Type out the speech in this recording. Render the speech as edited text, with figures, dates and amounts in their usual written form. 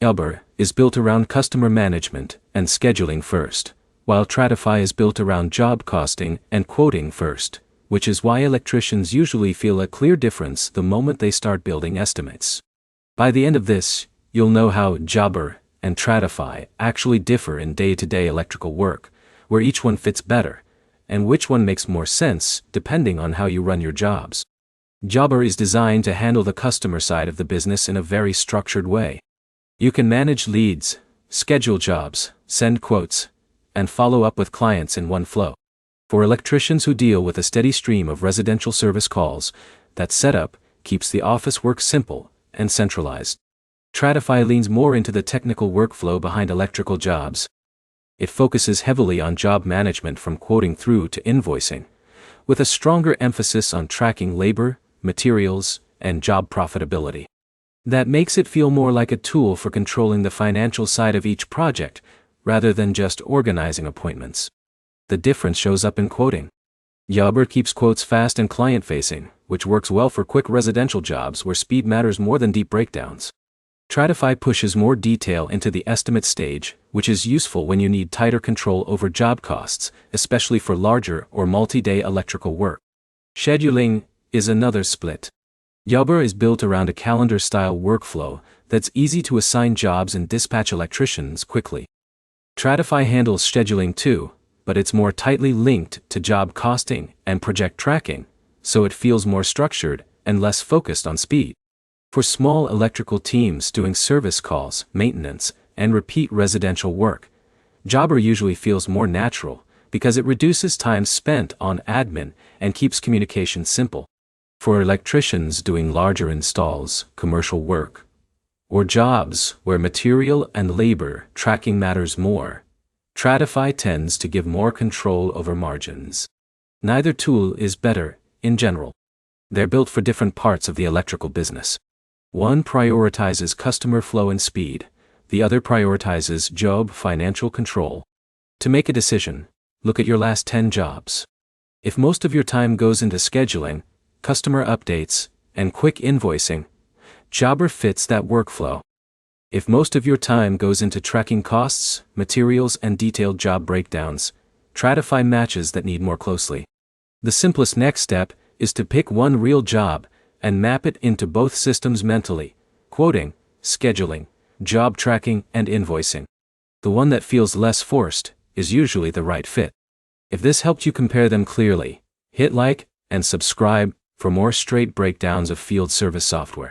Jobber is built around customer management and scheduling first, while Tradify is built around job costing and quoting first, which is why electricians usually feel a clear difference the moment they start building estimates. By the end of this, you'll know how Jobber and Tradify actually differ in day-to-day electrical work, where each one fits better, and which one makes more sense depending on how you run your jobs. Jobber is designed to handle the customer side of the business in a very structured way. You can manage leads, schedule jobs, send quotes, and follow up with clients in one flow. For electricians who deal with a steady stream of residential service calls, that setup keeps the office work simple and centralized. Tradify leans more into the technical workflow behind electrical jobs. It focuses heavily on job management from quoting through to invoicing, with a stronger emphasis on tracking labor, materials, and job profitability. That makes it feel more like a tool for controlling the financial side of each project, rather than just organizing appointments. The difference shows up in quoting. Jobber keeps quotes fast and client-facing, which works well for quick residential jobs where speed matters more than deep breakdowns. Tradify pushes more detail into the estimate stage, which is useful when you need tighter control over job costs, especially for larger or multi-day electrical work. Scheduling is another split. Jobber is built around a calendar-style workflow that's easy to assign jobs and dispatch electricians quickly. Tradify handles scheduling too, but it's more tightly linked to job costing and project tracking, so it feels more structured and less focused on speed. For small electrical teams doing service calls, maintenance, and repeat residential work, Jobber usually feels more natural because it reduces time spent on admin and keeps communication simple. For electricians doing larger installs, commercial work, or jobs where material and labor tracking matters more, Tradify tends to give more control over margins. Neither tool is better, in general. They're built for different parts of the electrical business. One prioritizes customer flow and speed, the other prioritizes job financial control. To make a decision, look at your last 10 jobs. If most of your time goes into scheduling, customer updates, and quick invoicing, Jobber fits that workflow. If most of your time goes into tracking costs, materials, and detailed job breakdowns, Tradify matches that need more closely. The simplest next step is to pick one real job and map it into both systems mentally: quoting, scheduling, job tracking, and invoicing. The one that feels less forced is usually the right fit. If this helped you compare them clearly, hit like and subscribe for more straight breakdowns of field service software.